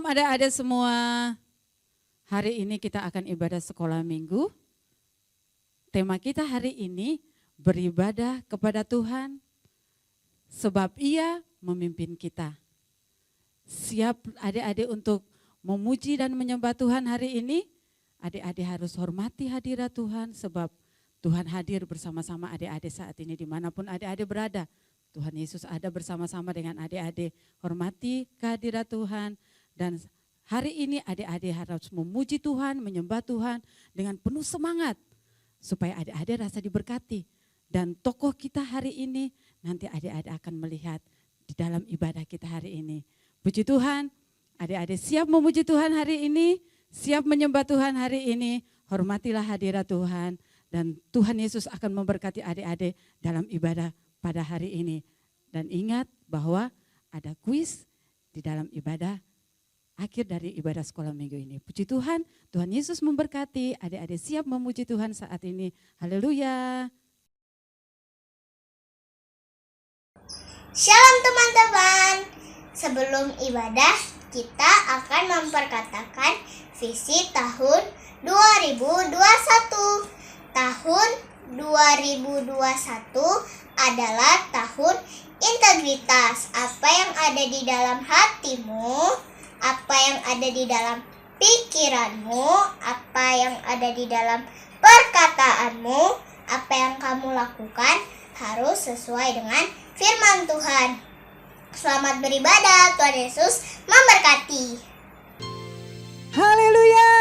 Shalom adik-adik semua. Hari ini kita akan ibadah sekolah minggu. Tema kita hari ini beribadah kepada Tuhan sebab Ia memimpin kita. Siap adik-adik untuk memuji dan menyembah Tuhan hari ini? Adik-adik harus hormati hadirat Tuhan sebab Tuhan hadir bersama-sama adik-adik saat ini dimanapun adik-adik berada. Tuhan Yesus ada bersama-sama dengan adik-adik. Hormati kehadirat Tuhan. Dan hari ini adik-adik harus memuji Tuhan, menyembah Tuhan dengan penuh semangat. Supaya adik-adik rasa diberkati. Dan tokoh kita hari ini nanti adik-adik akan melihat di dalam ibadah kita hari ini. Puji Tuhan, adik-adik siap memuji Tuhan hari ini, siap menyembah Tuhan hari ini. Hormatilah hadirat Tuhan dan Tuhan Yesus akan memberkati adik-adik dalam ibadah pada hari ini. Dan ingat bahwa ada kuis di dalam ibadah akhir dari ibadah sekolah minggu ini. Puji Tuhan, Tuhan Yesus memberkati, adik-adik siap memuji Tuhan saat ini. Haleluya. Shalom teman-teman. Sebelum ibadah kita akan memperkatakan visi tahun 2021. Tahun 2021 adalah tahun integritas. Apa yang ada di dalam hatimu, apa yang ada di dalam pikiranmu, apa yang ada di dalam perkataanmu, apa yang kamu lakukan harus sesuai dengan firman Tuhan. Selamat beribadah, Tuhan Yesus memberkati. Haleluya.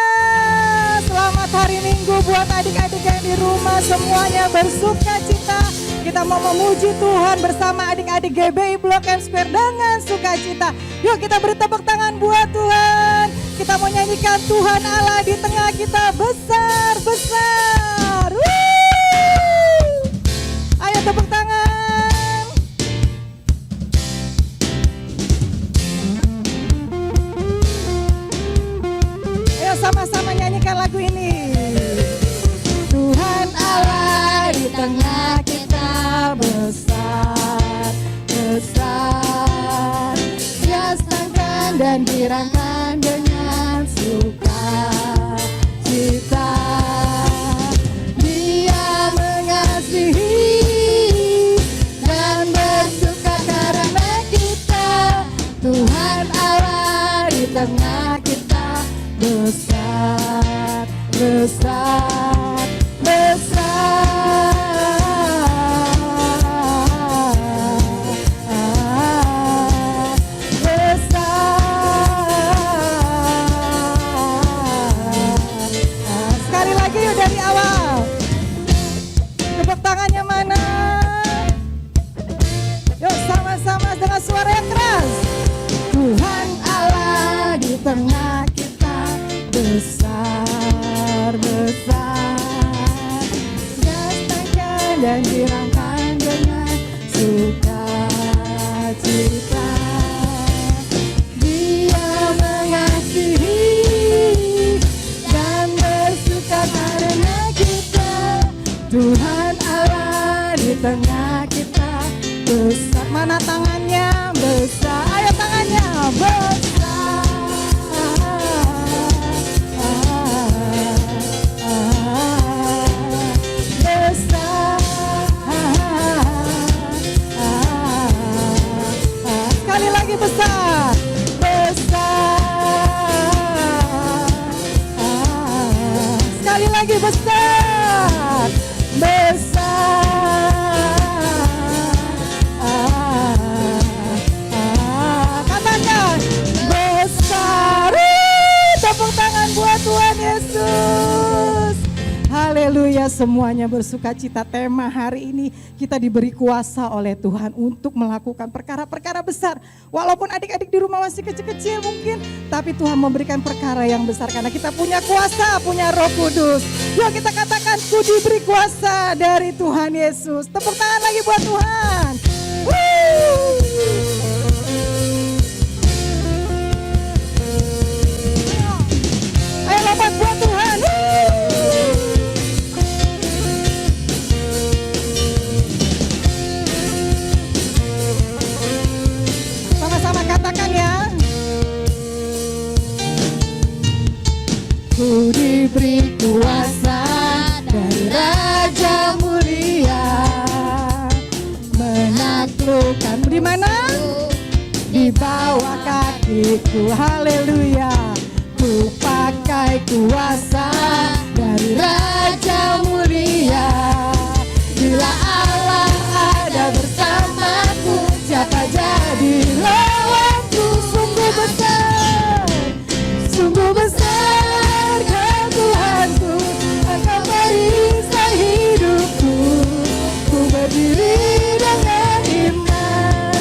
Selamat hari Minggu buat adik-adik yang di rumah, semuanya bersuka cita. Kita mau memuji Tuhan bersama adik-adik GBI Blok M Square dengan sukacita. Yuk kita beri tepuk tangan buat Tuhan. Kita mau nyanyikan Tuhan Allah di tengah kita besar-besar. Ayo tepuk tangan. Ayo sama-sama nyanyikan lagu ini. Tuhan Allah di tengah kita besar, besar. Dia senangkan dan dirangkan dengan sukacita. Dia mengasihi dan bersuka karena kita. Tuhan Allah di tengah kita besar, besar, besar. Sekali lagi yuk dari awal. Tepuk tangannya mana? Yuk sama-sama dengan suara yang keras. Tuhan Allah di tengah kita besar, besar. Nyatakan dan dirangkan dengan sukacita. Dia mengasihi dan bersuka karena kita. Tuhan Allah di tengah kita besar. Mana tangannya? Besar. Ayo tangannya besar. Besar. Sekali lagi besar. Besar. Sekali lagi besar. Besar. Katakan besar. Tepuk tangan buat Tuhan Yesus. Haleluya, semuanya bersukacita. Tema hari ini kita diberi kuasa oleh Tuhan untuk melakukan perkara-perkara besar. Walaupun adik-adik di rumah masih kecil-kecil mungkin, tapi Tuhan memberikan perkara yang besar karena kita punya kuasa, punya Roh Kudus. Yuk kita katakan, ku diberi kuasa dari Tuhan Yesus. Tepuk tangan lagi buat Tuhan. Ayo lompat buat Tuhan. Sama-sama katakan ya. hatiku. Haleluya. Ku pakai kuasa dari Raja mulia. Bila Allah ada bersamaku, siapa jadi lawanku? Sungguh besar, sungguh besar kau Tuhanku. Engkau perisai hidupku. Ku berdiri dengan iman,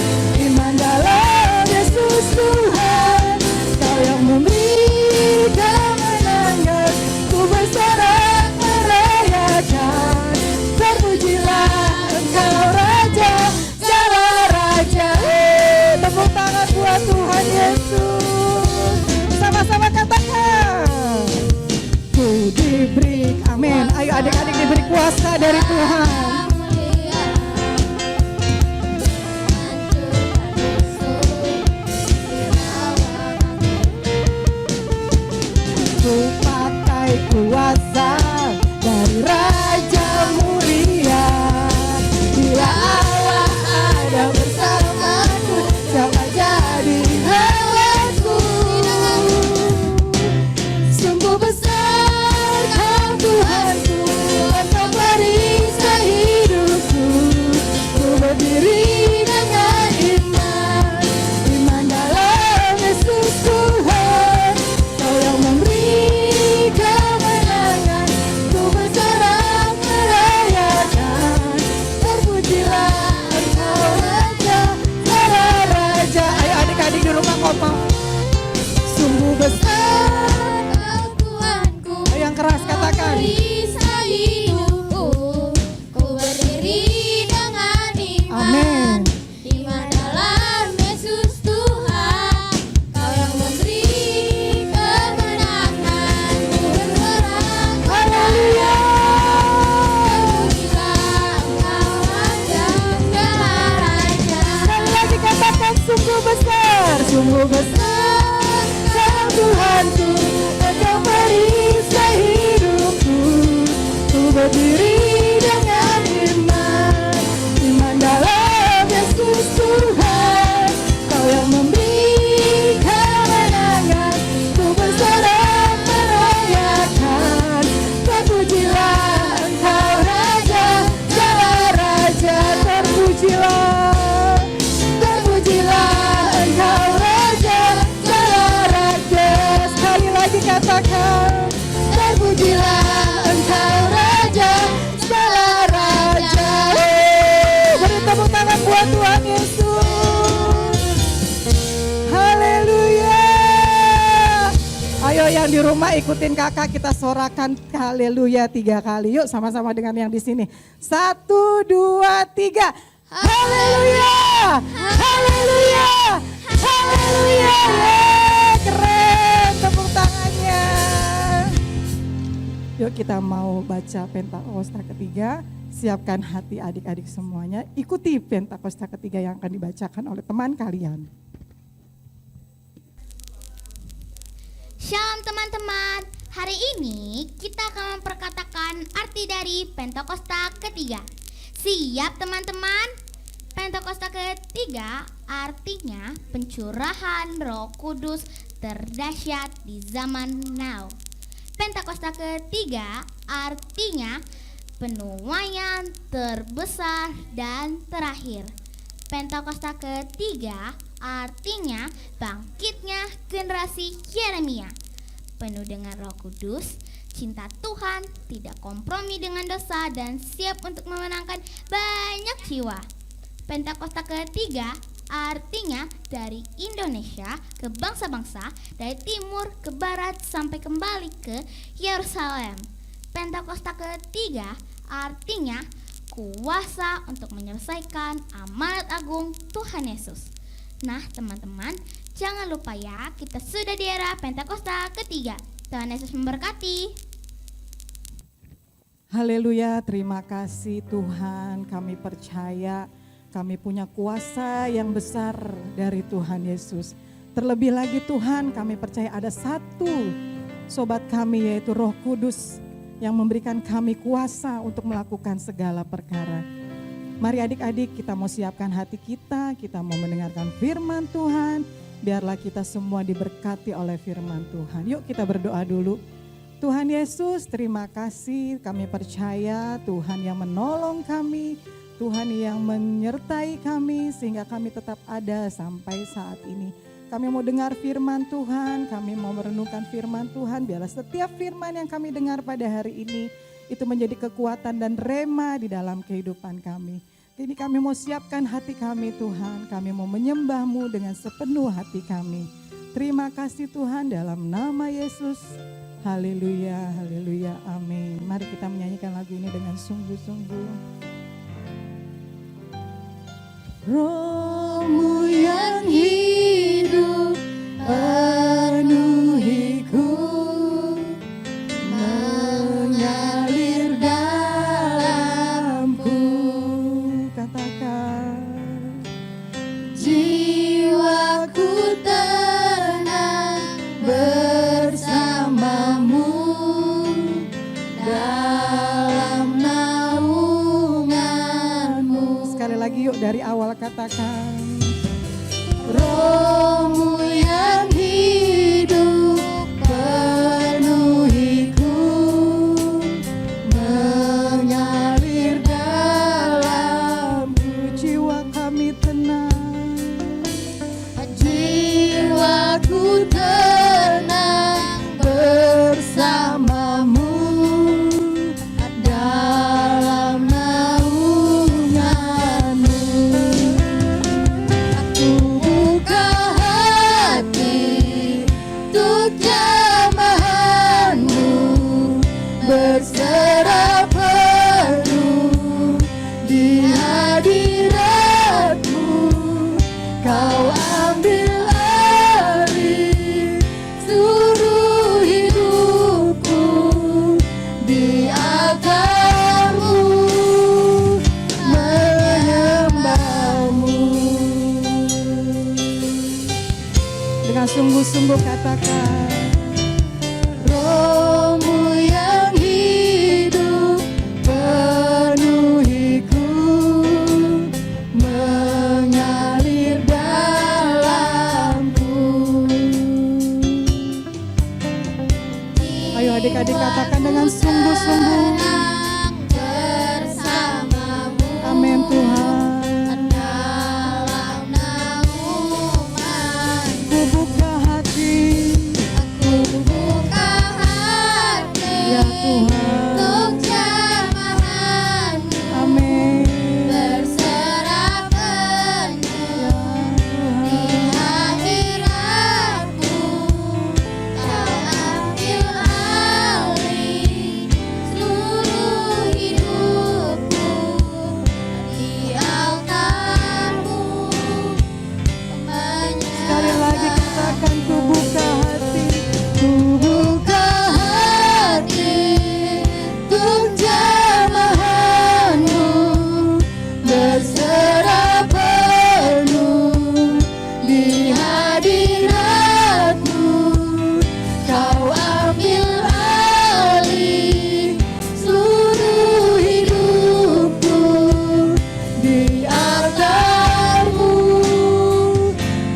iman dalam Yesus Tuhan. Kau yang memberi kemenangan, ku bersorak merayakan. Terpujilah Engkau Raja, segala raja. Tepuk tangan buat Tuhan Yesus. Sama-sama katakan. Ku diberi, amin. Ayo adik-adik diberi kuasa dari Tuhan. Ku pakai kuasa dari Raja mulia. Bila Allah ada bersamaku, siapa jadi lawanku? Sungguh besar kau Tuhanku, Engkau perisai hidupku. Ku berdiri dengan iman, iman dalam Yesus Tuhan. Kau yang memberi kemenangan, ku bersorak merayakan. Terpujilah Engkau Raja, para raja. Ayo adik-adik di rumah ngomong. Sungguh besar Kau Tuhanku, Ayo yang keras katakan. perisai hidupku. Ku berdiri dengan iman, Amin. iman dalam Yesus Tuhan. Kau yang memberi kemenangan, ku bersorak Haleluya. terpujilah Engkau Raja, segala raja. Sekali lagi katakan sungguh besar, sungguh besar kau Tuhanku. Engkau perisai hidupku. Ku berdiri dengan iman, iman dalam Yesus Tuhan. Kau yang memberi kemenangan, ku bersorak merayakan. Terpujilah Engkau Raja, segala raja. Terpujilah, terpujilah Engkau Raja, segala raja. Sekali lagi katakan, terpujilah Engkau Raja, segala raja. Beri tepuk tangan buat Tuhan Yesus. Haleluya. Ayo yang di rumah ikutin kakak, kita sorakan haleluya 3 kali. Yuk sama-sama dengan yang di sini. 1, 2, 3. Haleluya. Haleluya. Haleluya. Yeay, keren tepuk tangannya. Yuk kita mau baca Pentakosta ketiga. Siapkan hati adik-adik semuanya. Ikuti Pentakosta ketiga yang akan dibacakan oleh teman kalian. Shalom teman-teman, hari ini kita akan memperkatakan arti dari Pentakosta ketiga. Siap teman-teman? Pentakosta ketiga artinya pencurahan Roh Kudus terdahsyat di zaman now. Pentakosta ketiga artinya penuaian terbesar dan terakhir. Pentakosta ketiga artinya bangkitnya generasi Yeremia. Penuh dengan Roh Kudus, cinta Tuhan, tidak kompromi dengan dosa, dan siap untuk memenangkan banyak jiwa. Pentakosta ketiga artinya dari Indonesia ke bangsa-bangsa, dari timur ke barat sampai kembali ke Yerusalem. Pentakosta ketiga artinya kuasa untuk menyelesaikan amanat agung Tuhan Yesus. Nah teman-teman, jangan lupa ya, kita sudah di era Pentakosta ketiga. Tuhan Yesus memberkati. Haleluya, terima kasih Tuhan, kami percaya kami punya kuasa yang besar dari Tuhan Yesus. Terlebih lagi Tuhan, kami percaya ada satu sobat kami yaitu Roh Kudus yang memberikan kami kuasa untuk melakukan segala perkara. Mari adik-adik kita mau siapkan hati kita mau mendengarkan firman Tuhan, Biarlah kita semua diberkati oleh firman Tuhan. Yuk kita berdoa dulu. Tuhan Yesus, terima kasih, kami percaya Tuhan yang menolong kami, Tuhan yang menyertai kami sehingga kami tetap ada sampai saat ini. Kami mau dengar firman Tuhan, kami mau merenungkan firman Tuhan, biarlah setiap firman yang kami dengar pada hari ini itu menjadi kekuatan dan rema di dalam kehidupan kami. Ini kami mau siapkan hati kami Tuhan, kami mau menyembah-Mu dengan sepenuh hati kami. Terima kasih Tuhan dalam nama Yesus. Haleluya, haleluya, amin. Mari kita menyanyikan lagu ini dengan sungguh-sungguh. Roh-Mu yang hidup penuhiku, mengalir dalamku. Katakan, jiwaku tenang bersamamu dalam naunganmu. Sekali lagi yuk dari awal katakan, Roh-Mu yang hidup penuhiku, mengalir dalamku. Jiwa kami tenang, jiwaku tenang bersamamu dalam naunganmu. Aku buka hati untuk jamahanmu, berserah penuh di hadiratmu. Kau ambil alih seluruh hidupku, di altar-Mu menyembah-Mu. Dengan sungguh-sungguh katakan, Roh-Mu yang hidup penuhiku, mengalir dalamku. Ayo adik-adik katakan dengan sungguh-sungguh. bersamamu Amin Tuhan. dalam naungan. Ku buka hati, Aku buka hati ya Tuhan. untuk jamahanmu, Amin. berserah penuh Ya di Tuhan. hadiratmu. Kau ambil alih seluruh hidupku, di altar-Mu Sekali lagi katakan, ku buka hati, ku buka hati untuk jamahanmu, berserah penuh di hadiratmu. Kau ambil alih seluruh hidupku, di altar-Mu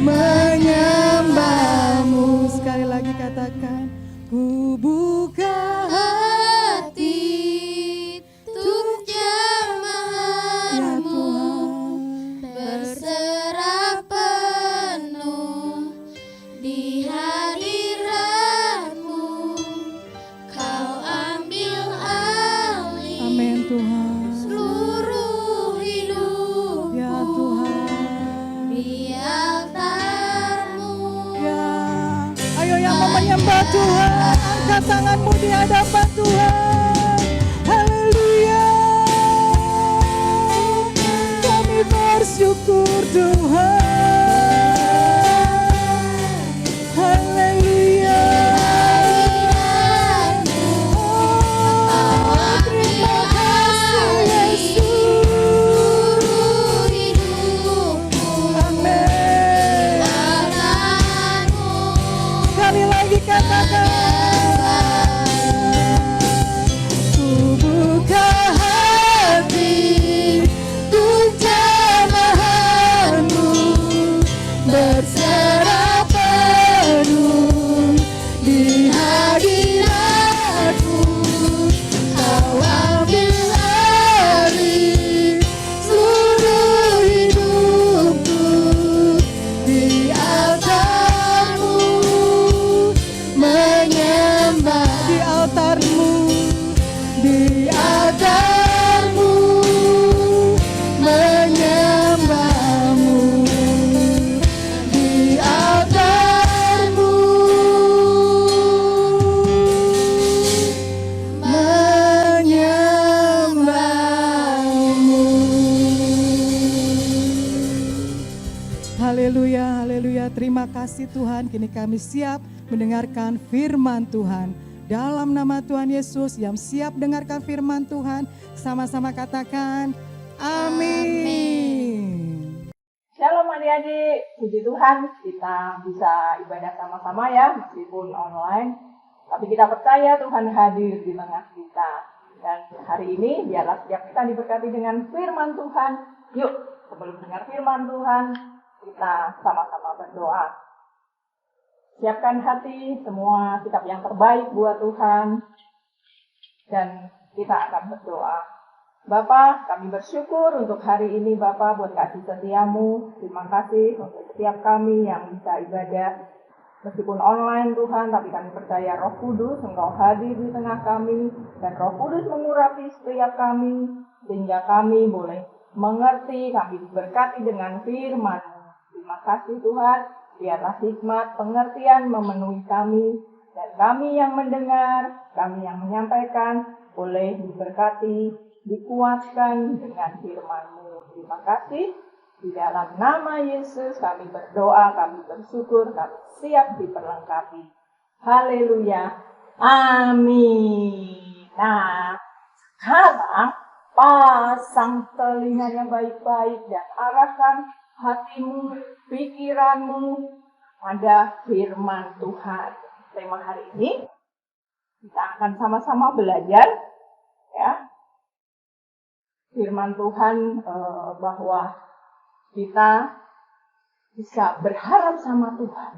menyembah-Mu. Sekali lagi katakan, ku buka hati untuk ya jamahanmu, Tuhan. berserah penuh di hadiratmu. Kau ambil alih Amin Tuhan. seluruh hidupku, Ya Tuhan. di altar-Mu. Ya, ayo yang mau menyembah Tuhan, angkat tanganmu di hadapan Tuhan. Haleluya. Kami bersyukur Tuhan. Haleluya. Oh, terima kasih Yesus. Seluruh hidupku, Amin. altar-Mu Sekali lagi katakan. Terima kasih Tuhan, kini kami siap mendengarkan firman Tuhan. Dalam nama Tuhan Yesus yang siap dengarkan firman Tuhan, sama-sama katakan amin. Shalom adik-adik, puji Tuhan kita bisa ibadah sama-sama ya, meskipun online. Tapi kita percaya Tuhan hadir di tengah kita. Dan hari ini biarlah setiap kita diberkati dengan firman Tuhan. Yuk, sebelum dengar firman Tuhan, kita sama-sama berdoa. Siapkan hati, semua sikap yang terbaik buat Tuhan. Dan kita akan berdoa. Bapa, kami bersyukur untuk hari ini Bapa buat kasih setiamu. Terima kasih untuk setiap kami yang bisa ibadah. Meskipun online Tuhan, tapi kami percaya Roh Kudus Engkau hadir di tengah kami. Dan Roh Kudus mengurapi setiap kami. Sehingga kami boleh mengerti, kami diberkati dengan firman-Mu. Terima kasih Tuhan, biarlah hikmat pengertian memenuhi kami. Dan kami yang mendengar, kami yang menyampaikan, boleh diberkati, dikuatkan dengan firman-Mu. Terima kasih. Di dalam nama Yesus kami berdoa, kami bersyukur, kami siap diperlengkapi. Haleluya. Amin. Nah, sekarang pasang telinganya baik-baik dan arahkan hatimu, pikiranmu pada firman Tuhan. Tema hari ini kita akan sama-sama belajar ya. Firman Tuhan bahwa kita bisa berharap sama Tuhan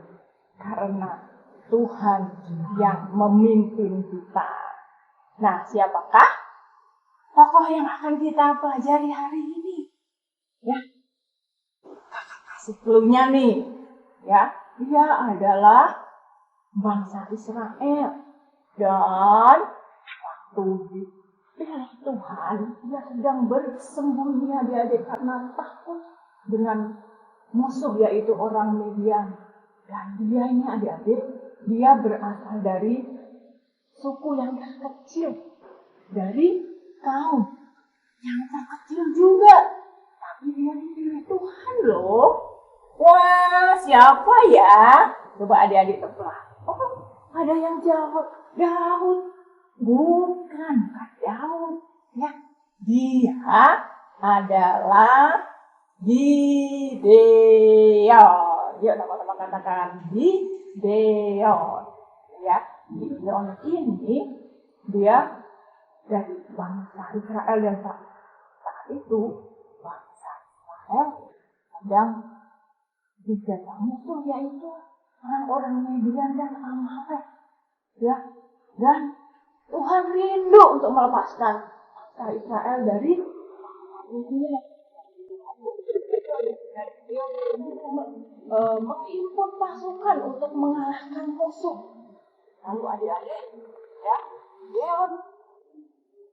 karena Tuhan yang memimpin kita. Nah, siapakah tokoh yang akan kita pelajari hari ini? Ya, kakak kasih clue-nya nih. Ya, dia adalah bangsa Israel. Dan waktu dipilih Tuhan, dia sedang bersembunyi adik-adik karena takut dengan musuh yaitu orang Midian. Dan dia ini adik-adik, dia berasal dari suku yang terkecil, dari kaum yang terkecil juga. Tapi dia dipilih Tuhan loh. Wah, siapa ya? Coba adik-adik tebak. Oh, ada yang jawab, Daud. Bukan Daud. Ya, dia adalah Gideon. Yuk sama-sama katakan Gideon. Ya, Gideon ini dia dari bangsa Israel dan saat itu bangsa Israel sedang dijajah musuh yaitu orang-orang Midian dan Amalek. Ya, dan Tuhan rindu untuk melepaskan bangsa Israel dari Midian. Mengimpun pasukan untuk mengalahkan musuh. Lalu adik-adik, ya, Gideon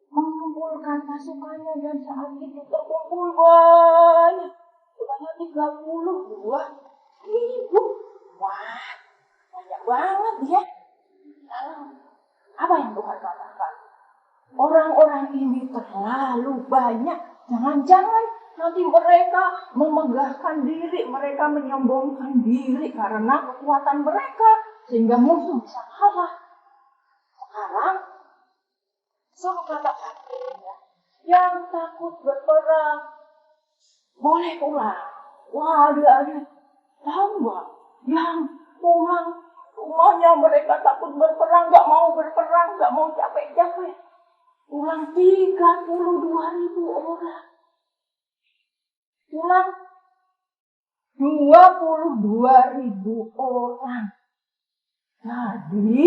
mengumpulkan pasukannya dan saat itu terkumpul banyak, sebanyak 32.000. Wah, banyak banget ya. Lalu apa yang Tuhan katakan? Orang-orang ini terlalu banyak. Jangan-jangan nanti mereka memegahkan diri, mereka menyombongkan diri karena kekuatan mereka sehingga musuh bisa kalah. Sekarang suruh katakan ya, yang takut berperang boleh pulang. Wah, adik-adik, tahu nggak? Yang pulang rumahnya mereka takut berperang, nggak mau berperang, nggak mau capek-capek. Pulang 32.000 orang. Pulang 22.000 orang. Jadi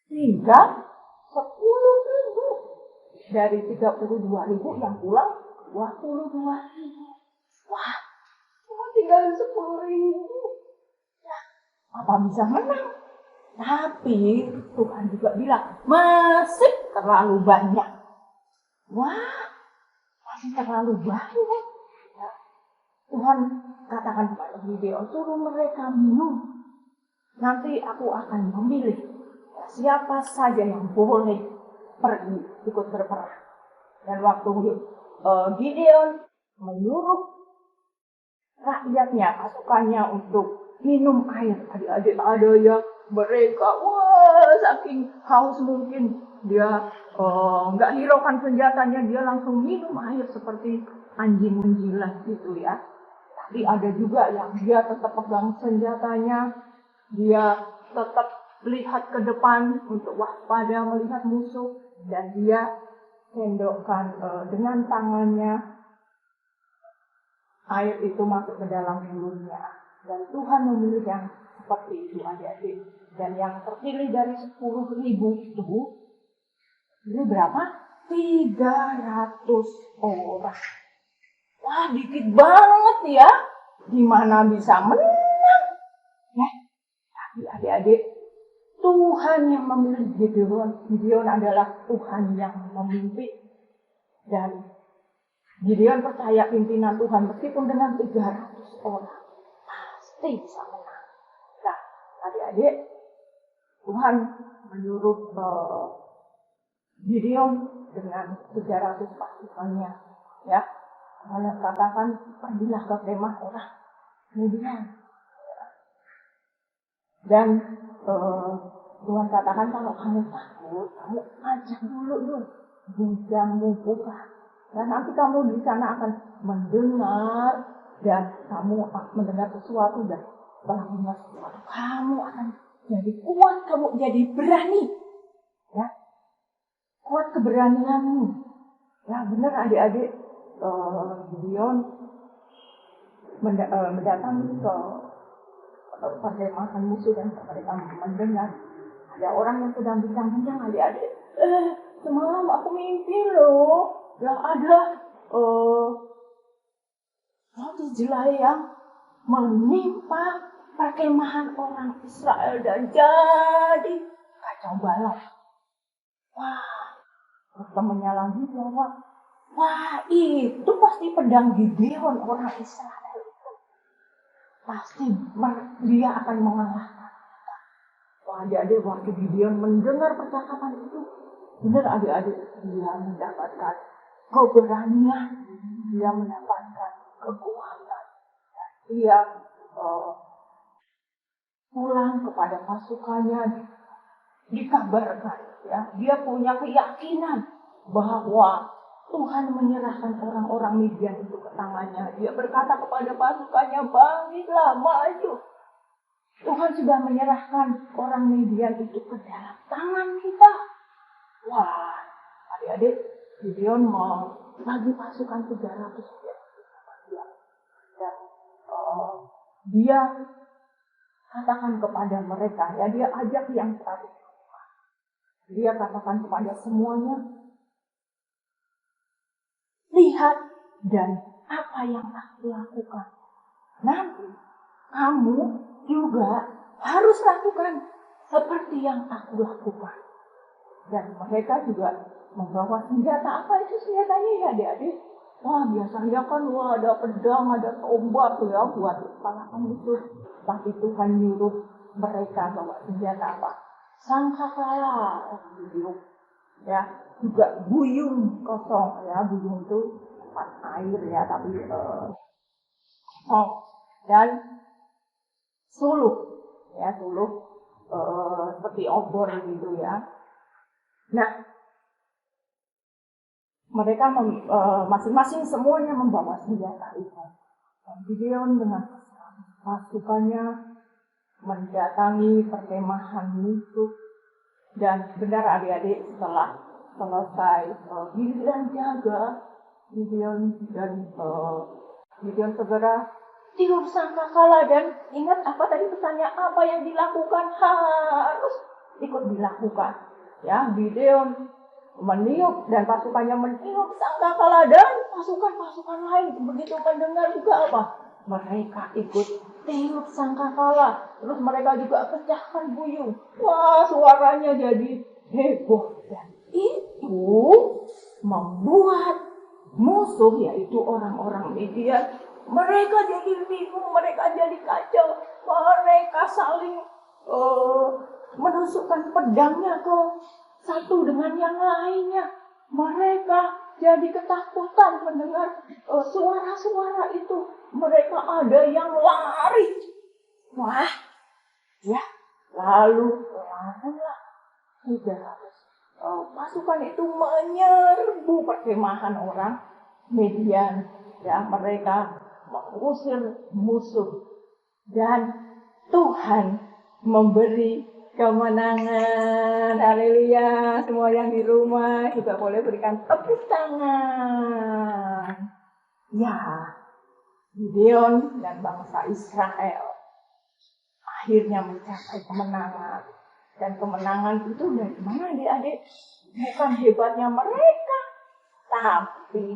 tinggal 10.000. Dari 32.000 yang pulang 22.000. Wah, cuma tinggal 10.000. Ya, apa bisa menang? Tapi Tuhan juga bilang masih terlalu banyak. Wah, masih terlalu banyak. Ya, Tuhan katakan kepada Gideon, suruh mereka minum. Nanti aku akan memilih siapa saja yang boleh pergi ikut berperang. Dan waktu Gideon menyuruh rakyatnya, pasukannya untuk minum air. Adik-adik ada ya, mereka wah saking haus mungkin dia nggak hiraukan senjatanya, dia langsung minum air seperti anjing menjilat gitu ya. Tapi ada juga yang dia tetap pegang senjatanya, dia tetap lihat ke depan untuk waspada melihat musuh, dan dia sendokkan dengan tangannya air itu masuk ke dalam mulutnya. Dan Tuhan memilih yang seperti itu adik-adik. Dan yang terpilih dari 10.000 itu, ini berapa? 300 orang. Wah, dikit banget ya. Gimana bisa menang? Ya, tapi adik-adik, Tuhan yang memilih Gideon. Gideon adalah Tuhan yang memimpin. Dan Gideon percaya pimpinan Tuhan meskipun dengan 300 orang pasti bisa menang. Nah, adik-adik, Tuhan menyuruh Gideon dengan 300 pasukannya, ya. Tuhan katakan, pergilah ke kemah orang Midian. Dan Tuhan katakan, kalau kamu takut, kamu ajak dulu bujangmu buka. Dan nanti kamu di sana akan mendengar, dan kamu mendengar sesuatu, dan setelah mendengar sesuatu, kamu akan jadi kuat, kamu jadi berani, ya, kuat keberanianmu. Ya benar adik-adik, Gideon mendatangi ke perkemahan musuh, dan mereka mendengar ada orang yang sedang bincang-bincang. Adik-adik, semalam aku mimpi loh, yang ada roti jelai yang menimpa perkemahan orang Israel, dan jadi kacau balau. Wah, temannya lagi bahwa wah, itu pasti pedang Gideon orang Israel itu. Pasti dia akan mengalahkan. Wah, adik-adik, waktu Gideon mendengar percakapan itu, benar adik-adik, dia mendapatkan keberanian, dia mendapatkan kekuatan. Dia pulang kepada pasukannya, dikabarkan, ya, dia punya keyakinan bahwa Tuhan menyerahkan orang-orang Midian itu ke tangannya. Dia berkata kepada pasukannya, bangkitlah, maju. Tuhan sudah menyerahkan orang Midian itu ke dalam tangan kita. Wah, adik-adik, Gideon mau bagi pasukan 300 dia. Dan dia katakan kepada mereka, ya, dia ajak yang 100. Dia katakan kepada semuanya, lihat dan apa yang aku lakukan, nanti kamu juga harus lakukan seperti yang aku lakukan. Dan mereka juga membawa senjata. Apa itu senjatanya ya adik-adik? Wah, biasanya kan ada pedang, ada tombak ya buat kalahkan musuh. Tapi Tuhan nyuruh mereka bawa senjata apa? Sangkakala, ya, juga buyung kosong, ya, buyung itu tempat air ya, tapi dan suluh, ya, suluh seperti obor gitu ya. Nah, mereka masing-masing semuanya membawa senjata itu. Dan Gideon dengan pasukannya mendatangi perkemahan musuh. Dan benar adik-adik, setelah selesai giliran jaga, Gideon segera tiup sangkakala, dan ingat apa tadi pesannya, apa yang dilakukan harus ikut dilakukan. Ya, Gideon meniup dan pasukannya meniup sangkakala, dan pasukan-pasukan lain begitu mendengar juga apa? Mereka ikut tiup sangkakala, terus mereka juga pecahkan buyung. Wah, suaranya jadi heboh, dan itu membuat musuh, yaitu orang-orang Midian, mereka jadi bingung, mereka jadi kacau, mereka saling menusukkan pedangnya ke satu dengan yang lainnya. Mereka jadi ketakutan mendengar suara-suara itu. Mereka ada yang lari Wah, ya, lalu pelan-pelan udah harus pasukan itu menyerbu perkemahan orang Midian. Ya, mereka mengusir musuh dan Tuhan memberi kemenangan. Haleluya. Semua yang di rumah juga boleh berikan tepuk tangan. Ya, Gideon dan bangsa Israel akhirnya mencapai kemenangan. Dan kemenangan itu dari mana adik-adik? Bukan hebatnya mereka, tapi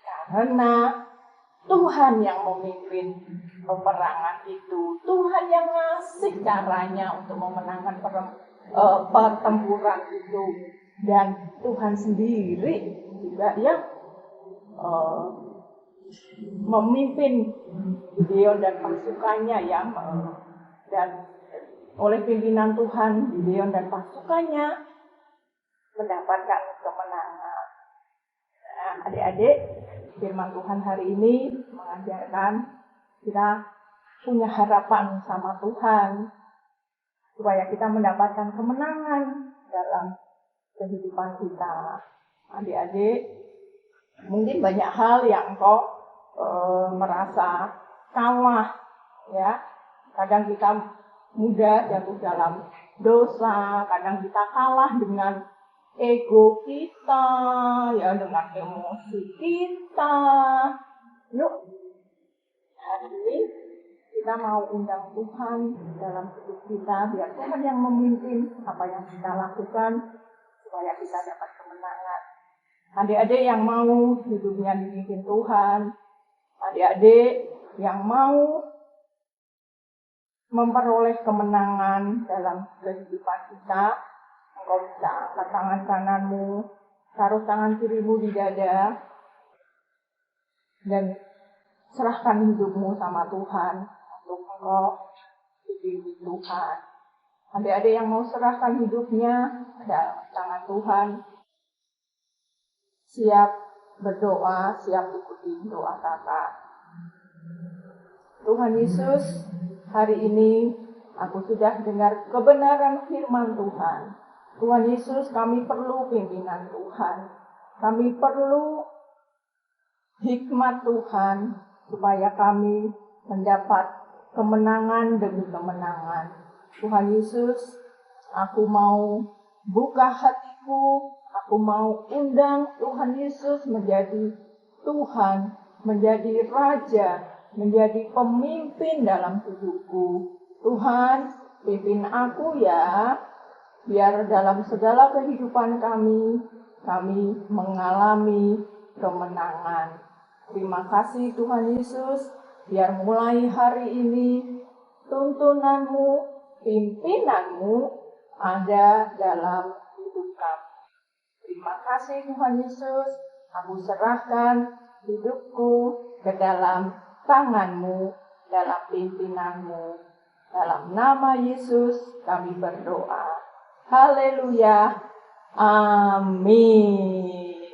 karena Tuhan yang memimpin peperangan itu. Tuhan yang ngasih caranya untuk memenangkan pertempuran itu. Dan Tuhan sendiri juga yang memimpin Gideon dan pasukannya ya. Dan oleh pimpinan Tuhan, Gideon dan pasukannya mendapatkan kemenangan. Nah, adik-adik, firman Tuhan hari ini mengajarkan kita punya harapan sama Tuhan supaya kita mendapatkan kemenangan dalam kehidupan kita. Adik-adik, mungkin banyak hal yang engkau merasa kalah, ya. Kadang kita mudah jatuh dalam dosa, kadang kita kalah dengan ego kita, ya, dengan emosi kita. Yuk, hari ini kita mau undang Tuhan dalam hidup kita, biar Tuhan yang memimpin apa yang kita lakukan supaya kita dapat kemenangan. Adik-adik yang mau hidupnya dipimpin Tuhan, adik-adik yang mau memperoleh kemenangan dalam kehidupan kita, engkau bisa angkat tangan kananmu, taruh tangan kirimu di dada, dan serahkan hidupmu sama Tuhan untuk engkau dipimpin Tuhan. Adik-adik yang mau serahkan hidupnya dalam tangan Tuhan, siap berdoa, siap ikuti doa kakak. Tuhan Yesus, hari ini aku sudah dengar kebenaran firman Tuhan. Tuhan Yesus, kami perlu pimpinan Tuhan. Kami perlu hikmat Tuhan supaya kami mendapat kemenangan demi kemenangan. Tuhan Yesus, aku mau buka hatiku, aku mau undang Tuhan Yesus menjadi Tuhan, menjadi Raja, menjadi pemimpin dalam hidupku. Tuhan, pimpin aku ya, biar dalam segala kehidupan kami mengalami kemenangan. Terima kasih Tuhan Yesus, biar mulai hari ini tuntunanmu, pimpinanmu ada dalam hidup kami. Terima kasih Tuhan Yesus, aku serahkan hidupku ke dalam tanganmu, dalam pimpinanmu. Dalam nama Yesus kami berdoa. Haleluya. Amin.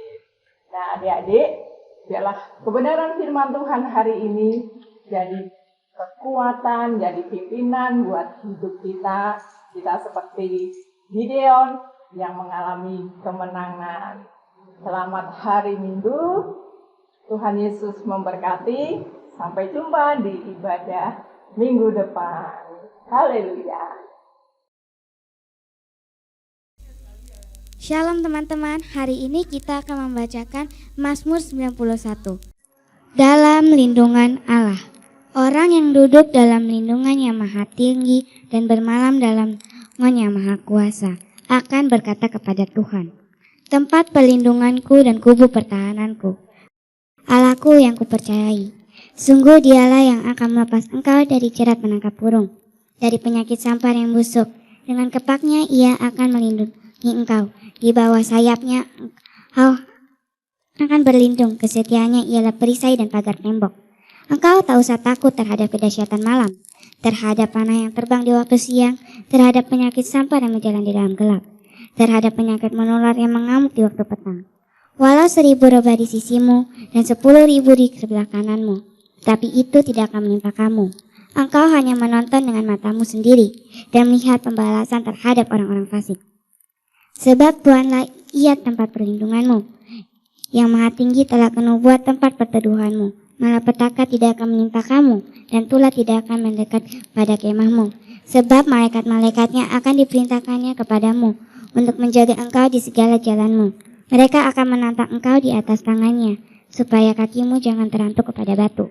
Nah, adik-adik, biarlah kebenaran firman Tuhan hari ini jadi kekuatan, jadi pimpinan buat hidup kita. Kita seperti Gideon yang mengalami kemenangan. Selamat hari Minggu. Tuhan Yesus memberkati. Sampai jumpa di ibadah minggu depan. Haleluya. Shalom teman-teman, hari ini kita akan membacakan Mazmur 91. Dalam lindungan Allah. Orang yang duduk dalam lindungan yang maha tinggi dan bermalam dalam lindungan yang maha kuasa akan berkata kepada Tuhan, tempat perlindunganku dan kubu pertahananku, Allahku yang kupercayai. Sungguh dialah yang akan melepas engkau dari jerat penangkap burung, dari penyakit sampar yang busuk. Dengan kepaknya ia akan melindungi engkau. Di bawah sayapnya engkau akan berlindung. Kesetiaannya ialah perisai dan pagar tembok. Engkau tak usah takut terhadap kedahsyatan malam, terhadap panah yang terbang di waktu siang, terhadap penyakit sampar yang berjalan di dalam gelap, terhadap penyakit menular yang mengamuk di waktu petang. Walau 1000 rebah di sisimu dan 10.000 di sebelah kananmu, tapi itu tidak akan menimpa kamu. Engkau hanya menonton dengan matamu sendiri dan melihat pembalasan terhadap orang-orang fasik. Sebab Tuhanlah ia tempat perlindunganmu. Yang Maha Tinggi telah buat tempat perteduhanmu. Malapetaka tidak akan menimpa kamu dan tulah tidak akan mendekat pada kemahmu. Sebab malaikat-malaikatnya akan diperintahkannya kepadamu untuk menjaga engkau di segala jalanmu. Mereka akan menantang engkau di atas tangannya, supaya kakimu jangan terantuk kepada batu.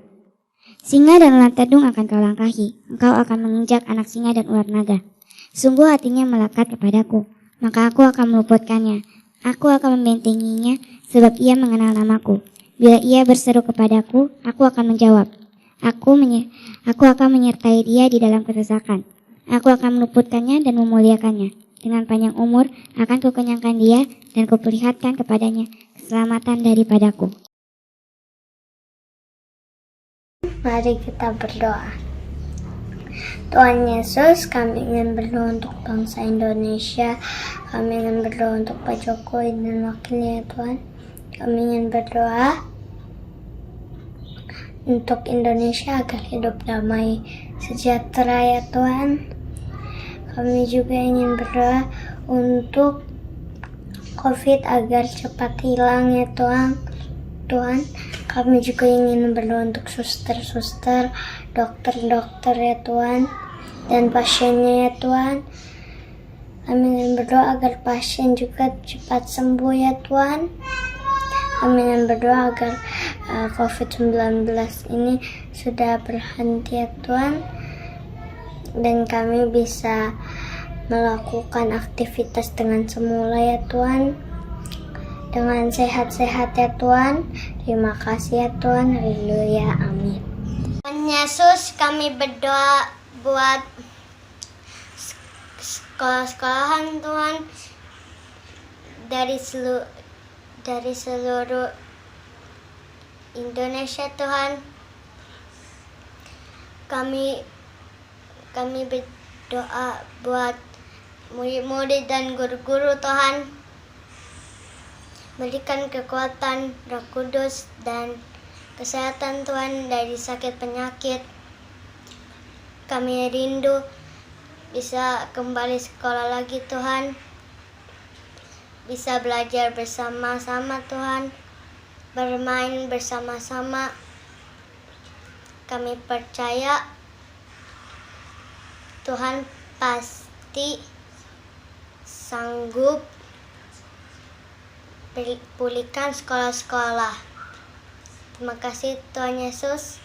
Singa dan ular tedung akan kau langkahi, engkau akan menginjak anak singa dan ular naga. Sungguh hatinya melekat kepadaku, maka aku akan meluputkannya. Aku akan membentenginya, sebab ia mengenal namaku. Bila ia berseru kepadaku, aku akan menjawab. Aku akan menyertai dia di dalam kesesakan. Aku akan meluputkannya dan memuliakannya. Dengan panjang umur akan kukenyangkan dia dan kuperlihatkan kepadanya keselamatan daripadaku. Mari kita berdoa. Tuhan Yesus, kami ingin berdoa untuk bangsa Indonesia. Kami ingin berdoa untuk Pak Jokowi dan wakilnya, Tuhan. Kami ingin berdoa untuk Indonesia agar hidup damai sejahtera, ya Tuhan. Kami juga ingin berdoa untuk COVID agar cepat hilang, ya Tuhan. Kami juga ingin berdoa untuk suster-suster, dokter-dokter, ya Tuhan, dan pasiennya, ya Tuhan. Kami ingin berdoa agar pasien juga cepat sembuh, ya Tuhan. Kami ingin berdoa agar COVID-19 ini sudah berhenti, ya Tuhan, dan kami bisa melakukan aktivitas dengan semula, ya Tuhan, dengan sehat-sehat, ya Tuhan. Terima kasih, ya Tuhan. Haleluya, amin. Tuhan Yesus, kami berdoa buat sekolah-sekolahan, Tuhan, dari seluruh Indonesia, Tuhan. Kami berdoa buat murid-murid dan guru-guru, Tuhan. Berikan kekuatan Roh Kudus dan kesehatan, Tuhan, dari sakit penyakit. Kami rindu bisa kembali sekolah lagi, Tuhan. Bisa belajar bersama-sama, Tuhan. Bermain bersama-sama. Kami percaya Tuhan pasti sanggup pulihkan sekolah-sekolah. Terima kasih Tuhan Yesus.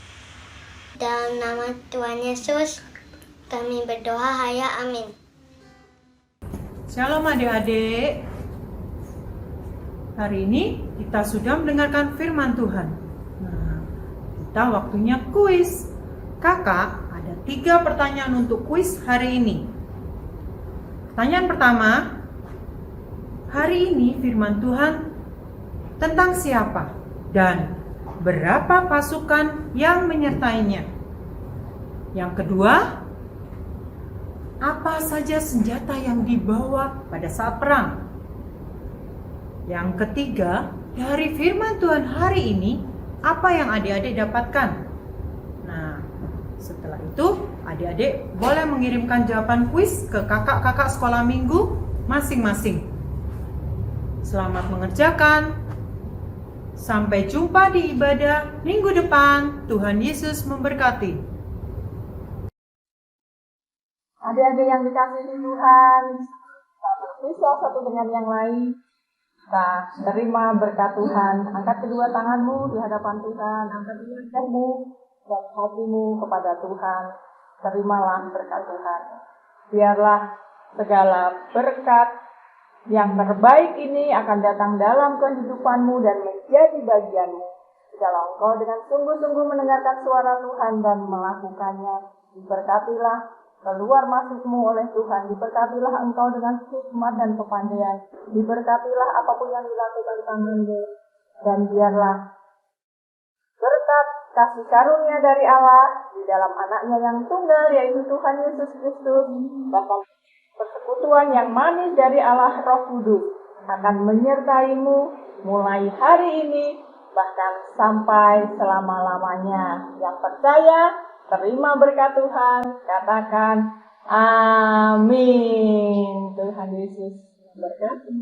Dalam nama Tuhan Yesus kami berdoa, haya amin. Shalom adik-adik. Hari ini kita sudah mendengarkan firman Tuhan. Nah, kita waktunya kuis. Kakak ada 3 pertanyaan untuk kuis hari ini. Pertanyaan pertama, hari ini firman Tuhan tentang siapa dan berapa pasukan yang menyertainya? Yang kedua, apa saja senjata yang dibawa pada saat perang? Yang ketiga, dari firman Tuhan hari ini, apa yang adik-adik dapatkan? Nah, setelah itu, adik-adik boleh mengirimkan jawaban kuis ke kakak-kakak sekolah minggu masing-masing. Selamat mengerjakan. Sampai jumpa di ibadah minggu depan. Tuhan Yesus memberkati. Adik-adik yang dikasihi Tuhan, kita berpisah satu dengan yang lain. Kita terima berkat Tuhan. Angkat kedua tanganmu di hadapan Tuhan. Angkat wajahmu dan hatimu kepada Tuhan. Terimalah berkat Tuhan. Biarlah segala berkat yang terbaik ini akan datang dalam kehidupanmu dan menjadi bagianmu. Jikalau engkau dengan sungguh-sungguh mendengarkan suara Tuhan dan melakukannya, diberkatilah keluar masukmu oleh Tuhan. Diberkatilah engkau dengan hikmat dan kepandaian. Diberkatilah apapun yang dilakukan tanganmu. Dan biarlah berkat kasih karunia dari Allah di dalam anaknya yang tunggal, yaitu Tuhan Yesus Kristus, bahkan persekutuan yang manis dari Allah Roh Kudus akan menyertaimu mulai hari ini bahkan sampai selama-lamanya. Yang percaya terima berkat Tuhan, katakan amin. Tuhan Yesus berkati.